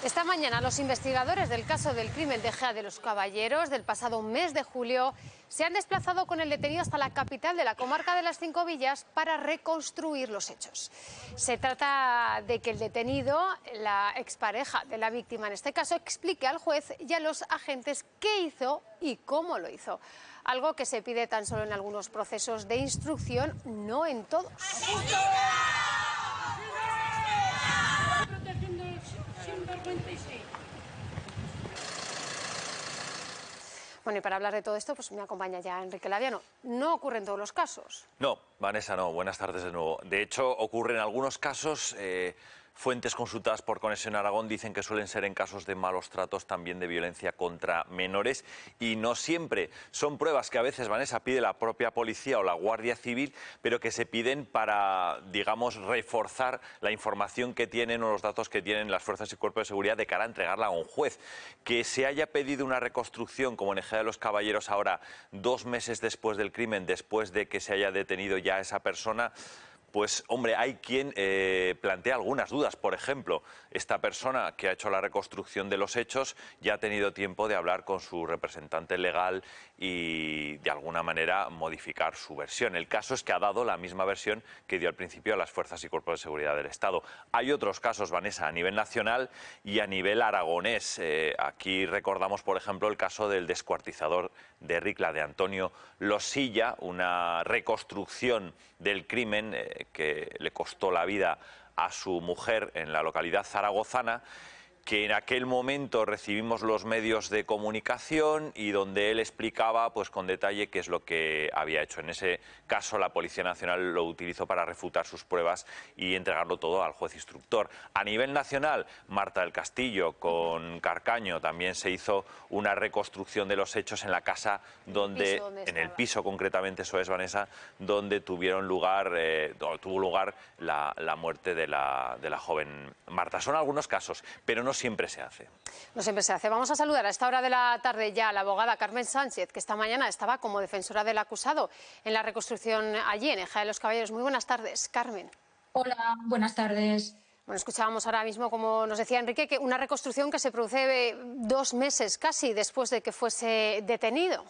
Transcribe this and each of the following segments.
Esta mañana los investigadores del caso del crimen de Gea de los Caballeros del pasado mes de julio se han desplazado con el detenido hasta la capital de la comarca de las Cinco Villas para reconstruir los hechos. Se trata de que el detenido, la expareja de la víctima en este caso, explique al juez y a los agentes qué hizo y cómo lo hizo. Algo que se pide tan solo en algunos procesos de instrucción, no en todos. Bueno, y para hablar de todo esto, pues me acompaña ya Enrique Laviano. No ocurre en todos los casos. No, Vanessa, no. Buenas tardes de nuevo. De hecho, ocurre en algunos casos. Fuentes consultadas por Conexión Aragón dicen que suelen ser en casos de malos tratos, también de violencia contra menores, y no siempre. Son pruebas que a veces, Vanessa, pide la propia policía o la Guardia Civil, pero que se piden para, digamos, reforzar la información que tienen o los datos que tienen las fuerzas y cuerpos de seguridad de cara a entregarla a un juez. Que se haya pedido una reconstrucción, como en Ejea de los Caballeros ahora, 2 meses después del crimen, después de que se haya detenido ya a esa persona, pues, hombre, hay quien plantea algunas dudas. Por ejemplo, esta persona que ha hecho la reconstrucción de los hechos ya ha tenido tiempo de hablar con su representante legal y, de alguna manera, modificar su versión. El caso es que ha dado la misma versión que dio al principio a las fuerzas y cuerpos de seguridad del Estado. Hay otros casos, Vanessa, a nivel nacional y a nivel aragonés. Aquí recordamos, por ejemplo, el caso del descuartizador de Ricla, de Antonio Losilla, una reconstrucción del crimen que le costó la vida a su mujer en la localidad zaragozana, que en aquel momento recibimos los medios de comunicación y donde él explicaba, pues, con detalle qué es lo que había hecho. En ese caso la Policía Nacional lo utilizó para refutar sus pruebas y entregarlo todo al juez instructor. A nivel nacional, Marta del Castillo con Carcaño también se hizo una reconstrucción de los hechos en la casa donde, en el piso concretamente, eso es, Vanessa, donde tuvo lugar la muerte de la joven Marta. Son algunos casos, pero no siempre se hace. No siempre se hace. Vamos a saludar a esta hora de la tarde ya a la abogada Carmen Sánchez, que esta mañana estaba como defensora del acusado en la reconstrucción allí en Ejea de los Caballeros. Muy buenas tardes, Carmen. Hola, buenas tardes. Bueno, escuchábamos ahora mismo, como nos decía Enrique, que una reconstrucción que se produce 2 meses casi después de que fuese detenido.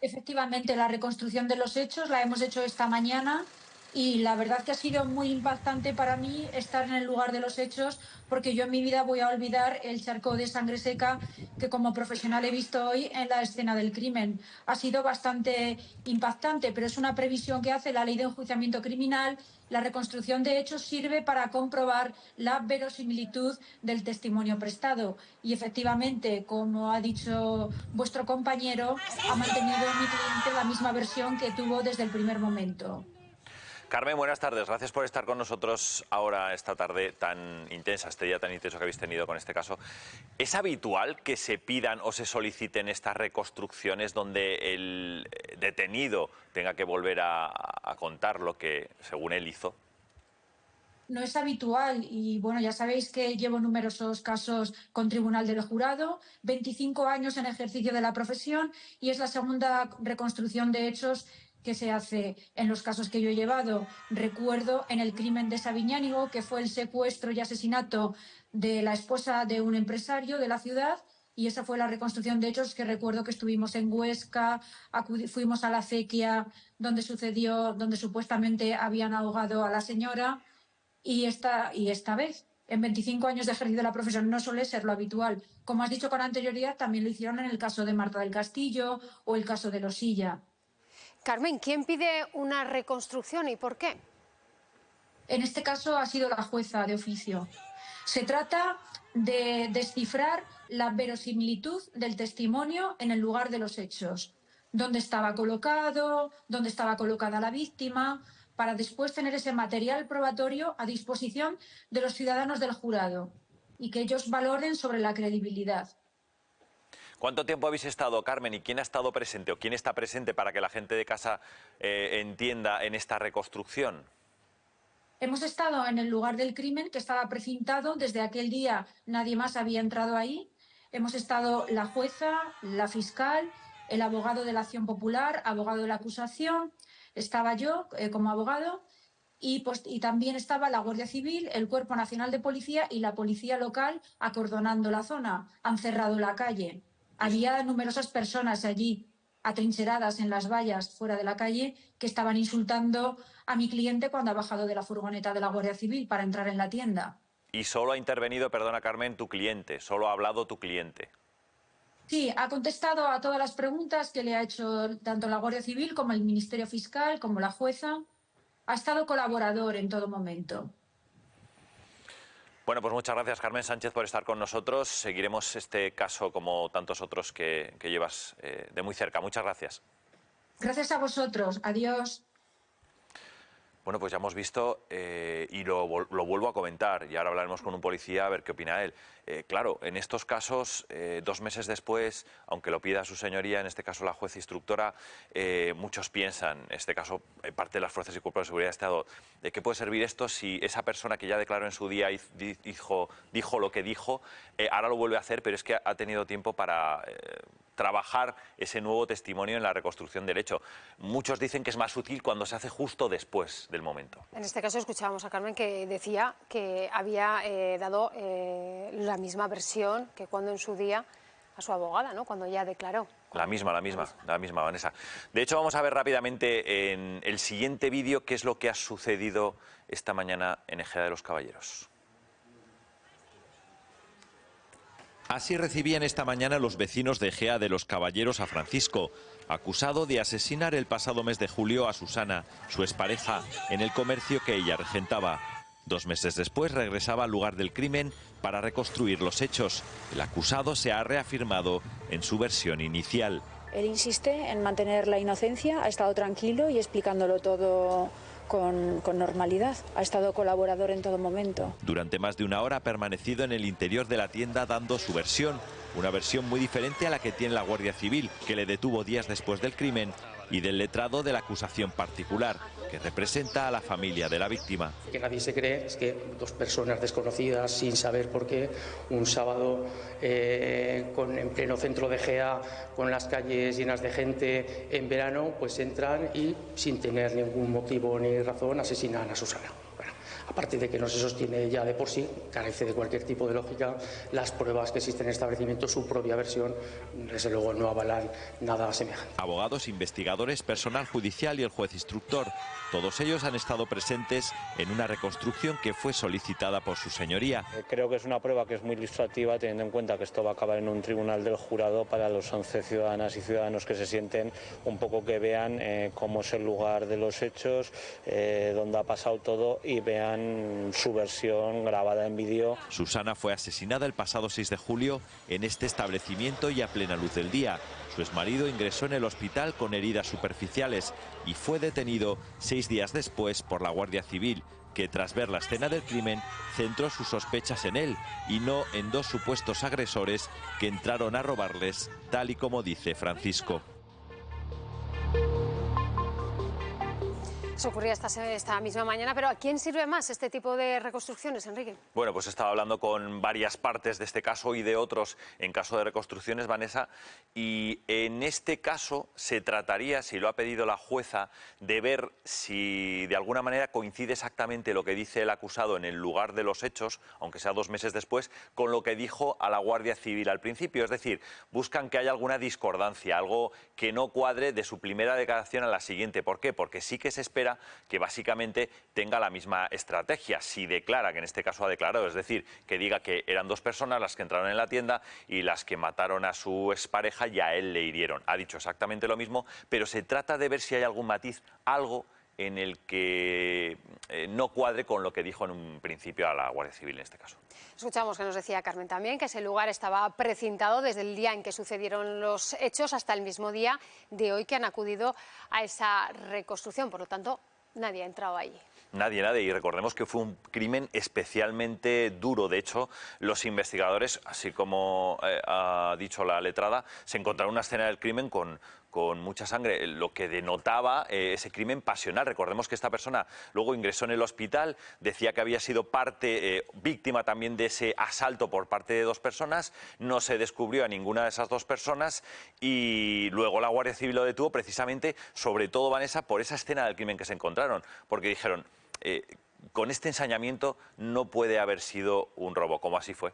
Efectivamente, la reconstrucción de los hechos la hemos hecho esta mañana y la verdad que ha sido muy impactante para mí estar en el lugar de los hechos, porque yo en mi vida voy a olvidar el charco de sangre seca que como profesional he visto hoy en la escena del crimen. Ha sido bastante impactante, pero es una previsión que hace la Ley de Enjuiciamiento Criminal. La reconstrucción de hechos sirve para comprobar la verosimilitud del testimonio prestado y, efectivamente, como ha dicho vuestro compañero, ha mantenido mi cliente la misma versión que tuvo desde el primer momento. Carmen, buenas tardes. Gracias por estar con nosotros ahora, esta tarde tan intensa, este día tan intenso que habéis tenido con este caso. ¿Es habitual que se pidan o se soliciten estas reconstrucciones donde el detenido tenga que volver a contar lo que, según él, hizo? No es habitual y, bueno, ya sabéis que llevo numerosos casos con Tribunal del Jurado, 25 años en ejercicio de la profesión y es la segunda reconstrucción de hechos que se hace en los casos que yo he llevado. Recuerdo en el crimen de Sabiñánigo, que fue el secuestro y asesinato de la esposa de un empresario de la ciudad, y esa fue la reconstrucción de hechos que recuerdo que estuvimos en Huesca, fuimos a la acequia donde sucedió, donde supuestamente habían ahogado a la señora. Y esta vez, en 25 años de ejercicio de la profesión, no suele ser lo habitual. Como has dicho con anterioridad, también lo hicieron en el caso de Marta del Castillo o el caso de Losilla. Carmen, ¿quién pide una reconstrucción y por qué? En este caso ha sido la jueza de oficio. Se trata de descifrar la verosimilitud del testimonio en el lugar de los hechos. Dónde estaba colocado, dónde estaba colocada la víctima, para después tener ese material probatorio a disposición de los ciudadanos del jurado y que ellos valoren sobre la credibilidad. ¿Cuánto tiempo habéis estado, Carmen, y quién ha estado presente o quién está presente para que la gente de casa entienda en esta reconstrucción? Hemos estado en el lugar del crimen, que estaba precintado. Desde aquel día nadie más había entrado ahí. Hemos estado la jueza, la fiscal, el abogado de la acción popular, abogado de la acusación. Estaba yo como abogado y también estaba la Guardia Civil, el Cuerpo Nacional de Policía y la Policía Local acordonando la zona. Han cerrado la calle. Había numerosas personas allí atrincheradas en las vallas fuera de la calle que estaban insultando a mi cliente cuando ha bajado de la furgoneta de la Guardia Civil para entrar en la tienda. Y solo ha intervenido, perdona Carmen, tu cliente, solo ha hablado tu cliente. Sí, ha contestado a todas las preguntas que le ha hecho tanto la Guardia Civil como el Ministerio Fiscal, como la jueza. Ha estado colaborador en todo momento. Bueno, pues muchas gracias, Carmen Sánchez, por estar con nosotros. Seguiremos este caso, como tantos otros que llevas de muy cerca. Muchas gracias. Gracias a vosotros. Adiós. Bueno, pues ya hemos visto y lo vuelvo a comentar, y ahora hablaremos con un policía a ver qué opina él. Claro, en estos casos, 2 meses después, aunque lo pida su señoría, en este caso la juez instructora, muchos piensan, en este caso parte de las fuerzas y cuerpos de seguridad de Estado, ¿de qué puede servir esto si esa persona que ya declaró en su día dijo lo que dijo, ahora lo vuelve a hacer, pero es que ha tenido tiempo para trabajar ese nuevo testimonio en la reconstrucción del hecho? Muchos dicen que es más útil cuando se hace justo después del momento. En este caso escuchábamos a Carmen que decía que había dado la misma versión que cuando en su día a su abogada, ¿no? Cuando ya declaró. La misma, Vanessa. De hecho, vamos a ver rápidamente en el siguiente vídeo qué es lo que ha sucedido esta mañana en Ejea de los Caballeros. Así recibían esta mañana los vecinos de Ejea de los Caballeros a Francisco, acusado de asesinar el pasado mes de julio a Susana, su expareja, en el comercio que ella regentaba. 2 meses después regresaba al lugar del crimen para reconstruir los hechos. El acusado se ha reafirmado en su versión inicial. Él insiste en mantener la inocencia, ha estado tranquilo y explicándolo todo con normalidad. Ha estado colaborador en todo momento. Durante más de 1 hora ha permanecido en el interior de la tienda dando su versión, una versión muy diferente a la que tiene la Guardia Civil, que le detuvo días después del crimen, y del letrado de la acusación particular, que representa a la familia de la víctima. Que nadie se cree es que 2 personas desconocidas, sin saber por qué, un sábado en pleno centro de Ejea, con las calles llenas de gente en verano, pues entran y, sin tener ningún motivo ni razón, asesinan a Susana. Bueno, aparte de que no se sostiene ya de por sí, carece de cualquier tipo de lógica, las pruebas que existen en el establecimiento, su propia versión, desde luego no avalan nada semejante. Abogados, investigadores, personal judicial y el juez instructor, todos ellos han estado presentes en una reconstrucción que fue solicitada por su señoría. Creo que es una prueba que es muy ilustrativa, teniendo en cuenta que esto va a acabar en un tribunal del jurado para los 11 ciudadanas y ciudadanos que se sienten, un poco que vean cómo es el lugar de los hechos, dónde ha pasado todo, y vean su versión grabada en vídeo. Susana fue asesinada el pasado 6 de julio en este establecimiento y a plena luz del día. Su exmarido ingresó en el hospital con heridas superficiales y fue detenido 6 días después por la Guardia Civil, que tras ver la escena del crimen centró sus sospechas en él y no en 2 supuestos agresores que entraron a robarles, tal y como dice Francisco. Eso ocurría esta misma mañana, pero ¿a quién sirve más este tipo de reconstrucciones, Enrique? Bueno, pues he estado hablando con varias partes de este caso y de otros en caso de reconstrucciones, Vanessa, y en este caso se trataría, si lo ha pedido la jueza, de ver si de alguna manera coincide exactamente lo que dice el acusado en el lugar de los hechos, aunque sea 2 meses después, con lo que dijo a la Guardia Civil al principio. Es decir, buscan que haya alguna discordancia, algo que no cuadre de su primera declaración a la siguiente. ¿Por qué? Porque sí que se espera que básicamente tenga la misma estrategia. Si declara, que en este caso ha declarado, es decir, que diga que eran 2 personas las que entraron en la tienda y las que mataron a su expareja y a él le hirieron. Ha dicho exactamente lo mismo, pero se trata de ver si hay algún matiz, algo en el que no cuadre con lo que dijo en un principio a la Guardia Civil en este caso. Escuchamos que nos decía Carmen también que ese lugar estaba precintado desde el día en que sucedieron los hechos hasta el mismo día de hoy que han acudido a esa reconstrucción. Por lo tanto, nadie ha entrado allí. Nadie. Y recordemos que fue un crimen especialmente duro. De hecho, los investigadores, así como ha dicho la letrada, se encontraron una escena del crimen con mucha sangre, lo que denotaba ese crimen pasional. Recordemos que esta persona luego ingresó en el hospital, decía que había sido víctima también de ese asalto por parte de 2 personas, no se descubrió a ninguna de esas 2 personas y luego la Guardia Civil lo detuvo precisamente, sobre todo, Vanessa, por esa escena del crimen que se encontraron, porque dijeron, con este ensañamiento no puede haber sido un robo, como así fue.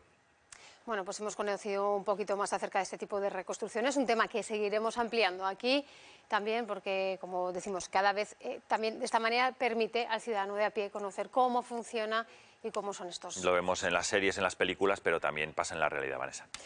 Bueno, pues hemos conocido un poquito más acerca de este tipo de reconstrucciones, un tema que seguiremos ampliando aquí también porque, como decimos, cada vez también de esta manera permite al ciudadano de a pie conocer cómo funciona y cómo son estos. Lo vemos en las series, en las películas, pero también pasa en la realidad, Vanessa.